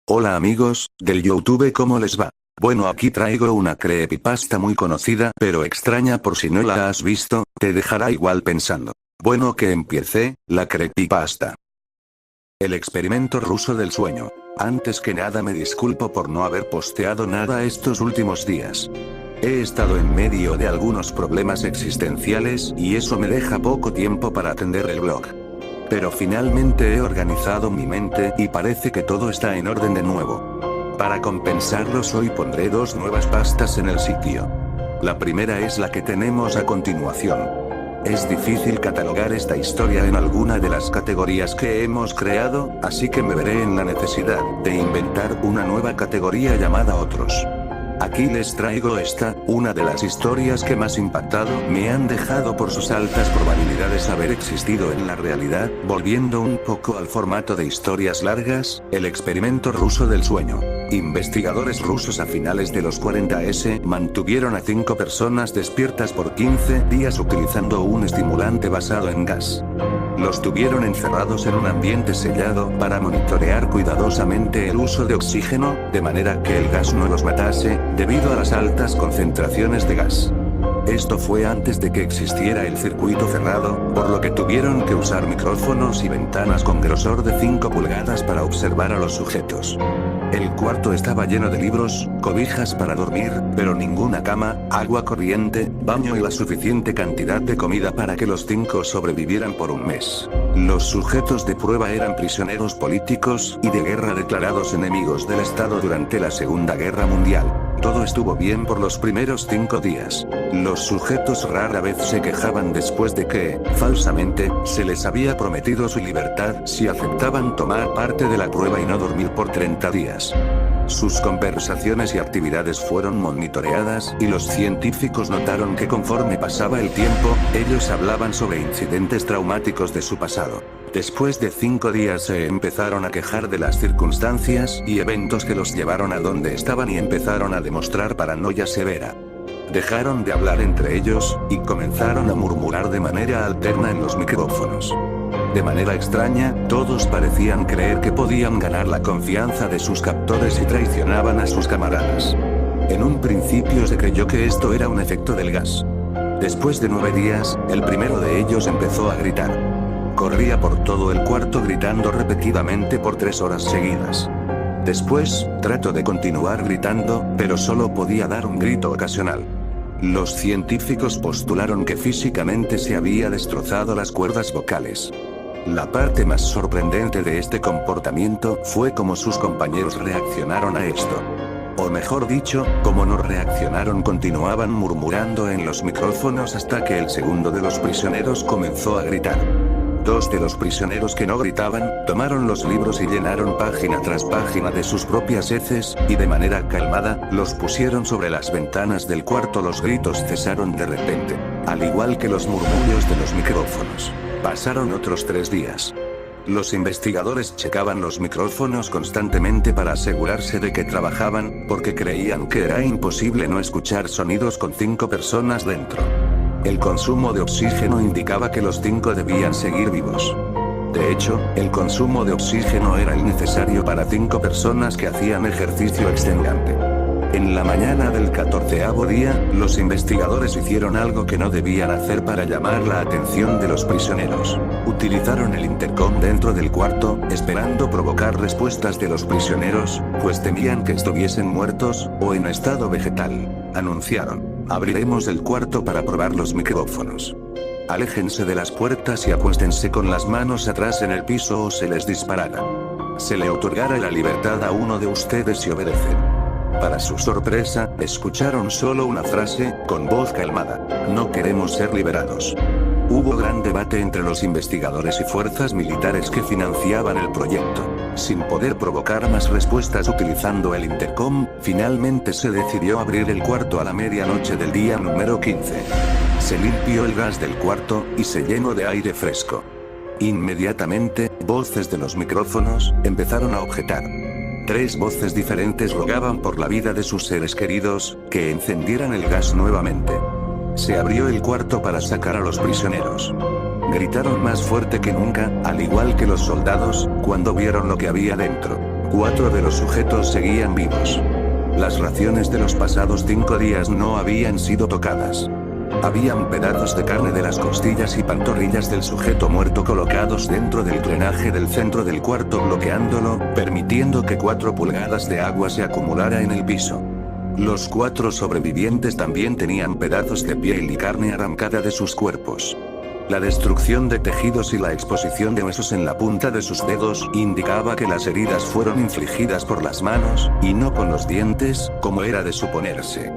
Hola amigos, del YouTube, ¿cómo les va? Bueno, aquí traigo una creepypasta muy conocida pero extraña. Por si no la has visto, te dejará igual pensando. Bueno, que empiece, la creepypasta. El experimento ruso del sueño. Antes que nada me disculpo por no haber posteado nada estos últimos días. He estado en medio de algunos problemas existenciales y eso me deja poco tiempo para atender el blog. Pero finalmente he organizado mi mente y parece que todo está en orden de nuevo. Para compensarlos hoy pondré dos nuevas pastas en el sitio. La primera es la que tenemos a continuación. Es difícil catalogar esta historia en alguna de las categorías que hemos creado, así que me veré en la necesidad de inventar una nueva categoría llamada Otros. Aquí les traigo esta, una de las historias que más impactado me han dejado por sus altas probabilidades haber existido en la realidad. Volviendo un poco al formato de historias largas, el experimento ruso del sueño. Investigadores rusos a finales de los 40s mantuvieron a 5 personas despiertas por 15 días utilizando un estimulante basado en gas. Los tuvieron encerrados en un ambiente sellado para monitorear cuidadosamente el uso de oxígeno, de manera que el gas no los matase, debido a las altas concentraciones de gas. Esto fue antes de que existiera el circuito cerrado, por lo que tuvieron que usar micrófonos y ventanas con grosor de 5 pulgadas para observar a los sujetos. El cuarto estaba lleno de libros, cobijas para dormir, pero ninguna cama, agua corriente, baño y la suficiente cantidad de comida para que los 5 sobrevivieran por un mes. Los sujetos de prueba eran prisioneros políticos y de guerra declarados enemigos del Estado durante la Segunda Guerra Mundial. Todo estuvo bien por los primeros 5 días. Los sujetos rara vez se quejaban después de que, falsamente, se les había prometido su libertad si aceptaban tomar parte de la prueba y no dormir por 30 días. Sus conversaciones y actividades fueron monitoreadas y los científicos notaron que conforme pasaba el tiempo, ellos hablaban sobre incidentes traumáticos de su pasado. Después de 5 días se empezaron a quejar de las circunstancias y eventos que los llevaron a donde estaban y empezaron a demostrar paranoia severa. Dejaron de hablar entre ellos, y comenzaron a murmurar de manera alterna en los micrófonos. De manera extraña, todos parecían creer que podían ganar la confianza de sus captores y traicionaban a sus camaradas. En un principio se creyó que esto era un efecto del gas. Después de 9 días, el primero de ellos empezó a gritar. Corría por todo el cuarto gritando repetidamente por 3 horas seguidas. Después, trató de continuar gritando, pero solo podía dar un grito ocasional. Los científicos postularon que físicamente se había destrozado las cuerdas vocales. La parte más sorprendente de este comportamiento fue cómo sus compañeros reaccionaron a esto. O mejor dicho, como no reaccionaron, continuaban murmurando en los micrófonos hasta que el segundo de los prisioneros comenzó a gritar. 2 de los prisioneros que no gritaban, tomaron los libros y llenaron página tras página de sus propias heces, y de manera calmada, los pusieron sobre las ventanas del cuarto. Los gritos cesaron de repente, al igual que los murmullos de los micrófonos. Pasaron otros 3 días. Los investigadores checaban los micrófonos constantemente para asegurarse de que trabajaban, porque creían que era imposible no escuchar sonidos con 5 personas dentro. El consumo de oxígeno indicaba que los 5 debían seguir vivos. De hecho, el consumo de oxígeno era el necesario para 5 personas que hacían ejercicio extenuante. En la mañana del 14º día, los investigadores hicieron algo que no debían hacer para llamar la atención de los prisioneros. Utilizaron el intercom dentro del cuarto, esperando provocar respuestas de los prisioneros, pues temían que estuviesen muertos, o en estado vegetal. Anunciaron: abriremos el cuarto para probar los micrófonos. Aléjense de las puertas y acuéstense con las manos atrás en el piso o se les disparará. Se le otorgará la libertad a uno de ustedes si obedecen. Para su sorpresa, escucharon solo una frase, con voz calmada: no queremos ser liberados. Hubo gran debate entre los investigadores y fuerzas militares que financiaban el proyecto. Sin poder provocar más respuestas utilizando el intercom, finalmente se decidió abrir el cuarto a la medianoche del día número 15. Se limpió el gas del cuarto, y se llenó de aire fresco. Inmediatamente, voces de los micrófonos empezaron a objetar. 3 voces diferentes rogaban por la vida de sus seres queridos, que encendieran el gas nuevamente. Se abrió el cuarto para sacar a los prisioneros. Gritaron más fuerte que nunca, al igual que los soldados, cuando vieron lo que había dentro. 4 de los sujetos seguían vivos. Las raciones de los pasados 5 días no habían sido tocadas. Habían pedazos de carne de las costillas y pantorrillas del sujeto muerto colocados dentro del drenaje del centro del cuarto, bloqueándolo, permitiendo que 4 pulgadas de agua se acumulara en el piso. Los 4 sobrevivientes también tenían pedazos de piel y carne arrancada de sus cuerpos. La destrucción de tejidos y la exposición de huesos en la punta de sus dedos indicaba que las heridas fueron infligidas por las manos, y no con los dientes, como era de suponerse.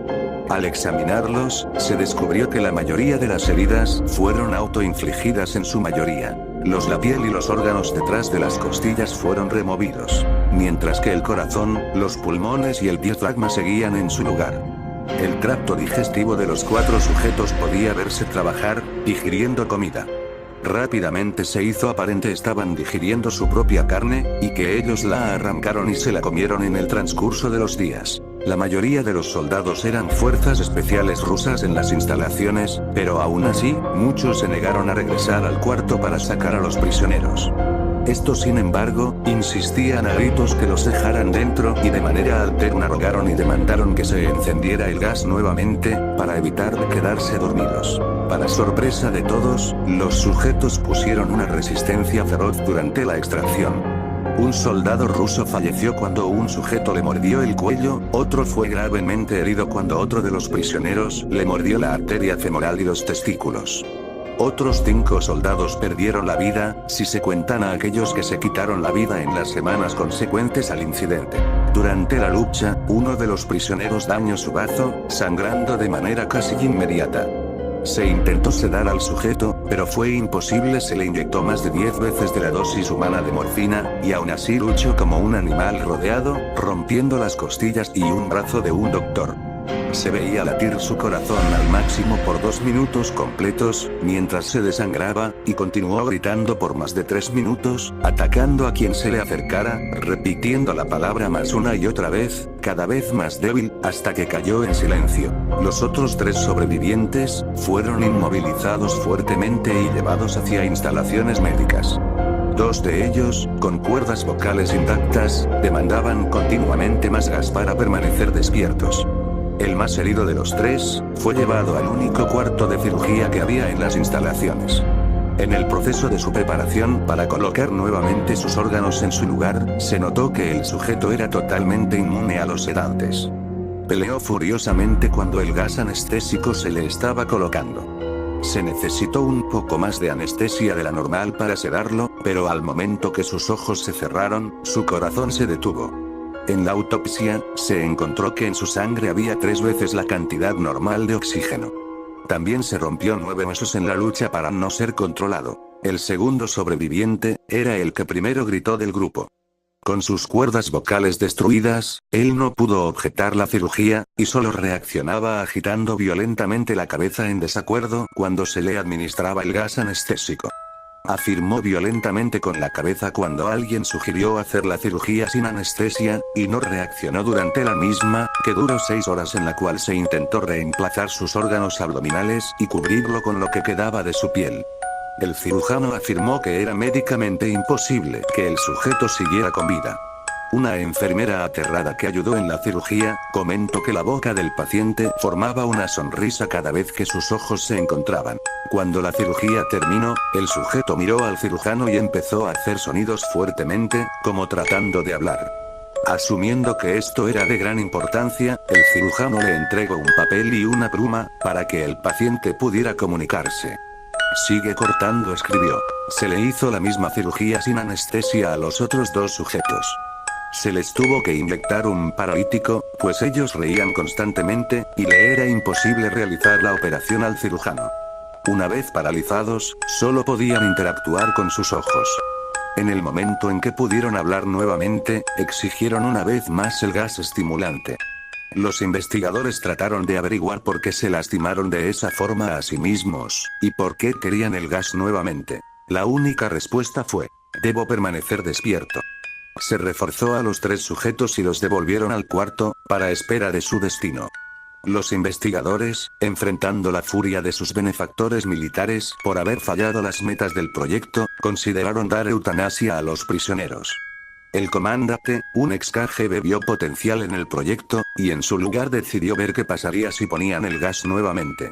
Al examinarlos, se descubrió que la mayoría de las heridas fueron autoinfligidas en su mayoría. La piel y los órganos detrás de las costillas fueron removidos, mientras que el corazón, los pulmones y el diafragma seguían en su lugar. El tracto digestivo de los 4 sujetos podía verse trabajar, digiriendo comida. Rápidamente se hizo aparente estaban digiriendo su propia carne, y que ellos la arrancaron y se la comieron en el transcurso de los días. La mayoría de los soldados eran fuerzas especiales rusas en las instalaciones, pero aún así, muchos se negaron a regresar al cuarto para sacar a los prisioneros. Estos, sin embargo, insistían a gritos que los dejaran dentro y de manera alterna rogaron y demandaron que se encendiera el gas nuevamente, para evitar quedarse dormidos. Para sorpresa de todos, los sujetos pusieron una resistencia feroz durante la extracción. Un soldado ruso falleció cuando un sujeto le mordió el cuello, otro fue gravemente herido cuando otro de los prisioneros le mordió la arteria femoral y los testículos. Otros 5 soldados perdieron la vida, si se cuentan a aquellos que se quitaron la vida en las semanas consecuentes al incidente. Durante la lucha, uno de los prisioneros dañó su bazo, sangrando de manera casi inmediata. Se intentó sedar al sujeto, pero fue imposible. Se le inyectó más de 10 veces de la dosis humana de morfina, y aún así luchó como un animal rodeado, rompiendo las costillas y un brazo de un doctor. Se veía latir su corazón al máximo por 2 minutos completos, mientras se desangraba, y continuó gritando por más de 3 minutos, atacando a quien se le acercara, repitiendo la palabra más una y otra vez, cada vez más débil, hasta que cayó en silencio. Los otros 3 sobrevivientes fueron inmovilizados fuertemente y llevados hacia instalaciones médicas. 2 de ellos, con cuerdas vocales intactas, demandaban continuamente más gas para permanecer despiertos. El más herido de los 3, fue llevado al único cuarto de cirugía que había en las instalaciones. En el proceso de su preparación para colocar nuevamente sus órganos en su lugar, se notó que el sujeto era totalmente inmune a los sedantes. Peleó furiosamente cuando el gas anestésico se le estaba colocando. Se necesitó un poco más de anestesia de la normal para sedarlo, pero al momento que sus ojos se cerraron, su corazón se detuvo. En la autopsia, se encontró que en su sangre había 3 veces la cantidad normal de oxígeno. También se rompió 9 huesos en la lucha para no ser controlado. El segundo sobreviviente, era el que primero gritó del grupo. Con sus cuerdas vocales destruidas, él no pudo objetar la cirugía, y solo reaccionaba agitando violentamente la cabeza en desacuerdo cuando se le administraba el gas anestésico. Afirmó violentamente con la cabeza cuando alguien sugirió hacer la cirugía sin anestesia, y no reaccionó durante la misma, que duró 6 horas, en la cual se intentó reemplazar sus órganos abdominales y cubrirlo con lo que quedaba de su piel. El cirujano afirmó que era médicamente imposible que el sujeto siguiera con vida. Una enfermera aterrada que ayudó en la cirugía, comentó que la boca del paciente formaba una sonrisa cada vez que sus ojos se encontraban. Cuando la cirugía terminó, el sujeto miró al cirujano y empezó a hacer sonidos fuertemente, como tratando de hablar. Asumiendo que esto era de gran importancia, el cirujano le entregó un papel y una pluma, para que el paciente pudiera comunicarse. Sigue cortando, escribió. Se le hizo la misma cirugía sin anestesia a los otros 2 sujetos. Se les tuvo que inyectar un paralítico, pues ellos reían constantemente, y le era imposible realizar la operación al cirujano. Una vez paralizados, solo podían interactuar con sus ojos. En el momento en que pudieron hablar nuevamente, exigieron una vez más el gas estimulante. Los investigadores trataron de averiguar por qué se lastimaron de esa forma a sí mismos, y por qué querían el gas nuevamente. La única respuesta fue: debo permanecer despierto. Se reforzó a los 3 sujetos y los devolvieron al cuarto, para espera de su destino. Los investigadores, enfrentando la furia de sus benefactores militares por haber fallado las metas del proyecto, consideraron dar eutanasia a los prisioneros. El comandante, un ex KGB, vio potencial en el proyecto, y en su lugar decidió ver qué pasaría si ponían el gas nuevamente.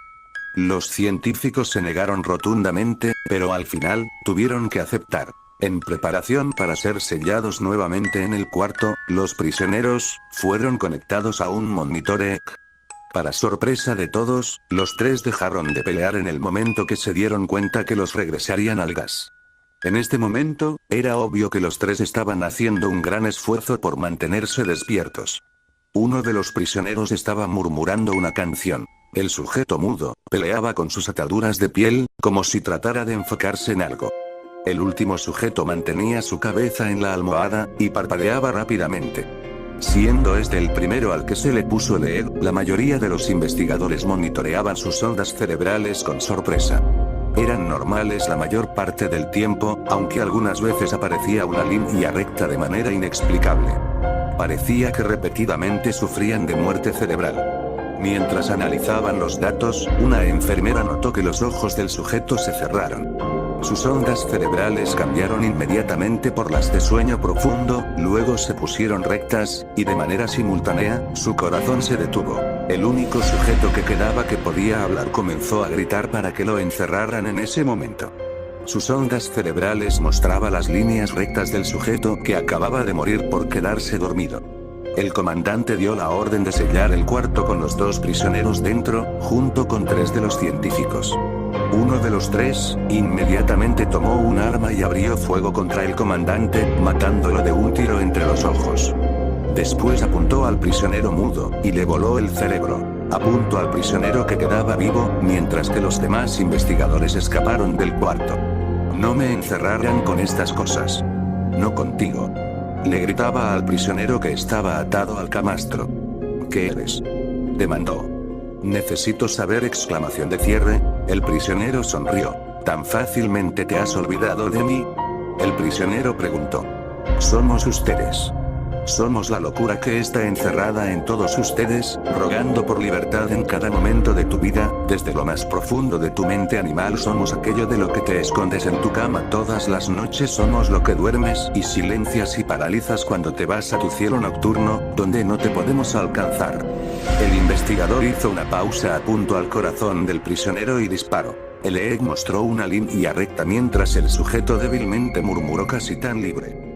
Los científicos se negaron rotundamente, pero al final, tuvieron que aceptar. En preparación para ser sellados nuevamente en el cuarto, los prisioneros fueron conectados a un monitor EEG. Para sorpresa de todos, los tres dejaron de pelear en el momento que se dieron cuenta que los regresarían al gas. En este momento, era obvio que los tres estaban haciendo un gran esfuerzo por mantenerse despiertos. Uno de los prisioneros estaba murmurando una canción. El sujeto mudo peleaba con sus ataduras de piel, como si tratara de enfocarse en algo. El último sujeto mantenía su cabeza en la almohada, y parpadeaba rápidamente. Siendo este el primero al que se le puso el EEG, la mayoría de los investigadores monitoreaban sus ondas cerebrales con sorpresa. Eran normales la mayor parte del tiempo, aunque algunas veces aparecía una línea recta de manera inexplicable. Parecía que repetidamente sufrían de muerte cerebral. Mientras analizaban los datos, una enfermera notó que los ojos del sujeto se cerraron. Sus ondas cerebrales cambiaron inmediatamente por las de sueño profundo, luego se pusieron rectas, y de manera simultánea, su corazón se detuvo. El único sujeto que quedaba que podía hablar comenzó a gritar para que lo encerraran en ese momento. Sus ondas cerebrales mostraban las líneas rectas del sujeto que acababa de morir por quedarse dormido. El comandante dio la orden de sellar el cuarto con los dos prisioneros dentro, junto con 3 de los científicos. Uno de los 3, inmediatamente tomó un arma y abrió fuego contra el comandante, matándolo de un tiro entre los ojos. Después apuntó al prisionero mudo, y le voló el cerebro. Apuntó al prisionero que quedaba vivo, mientras que los demás investigadores escaparon del cuarto. No me encerrarán con estas cosas. No contigo. Le gritaba al prisionero que estaba atado al camastro. ¿Qué eres? Demandó. Necesito saber! Exclamación de cierre. El prisionero sonrió. ¿Tan fácilmente te has olvidado de mí? El prisionero preguntó. Somos ustedes. Somos la locura que está encerrada en todos ustedes, rogando por libertad en cada momento de tu vida, desde lo más profundo de tu mente animal. Somos aquello de lo que te escondes en tu cama todas las noches. Somos lo que duermes y silencias y paralizas cuando te vas a tu cielo nocturno, donde no te podemos alcanzar. El investigador hizo una pausa, apuntó al corazón del prisionero y disparó. El EEG mostró una línea recta mientras el sujeto débilmente murmuró casi tan libre.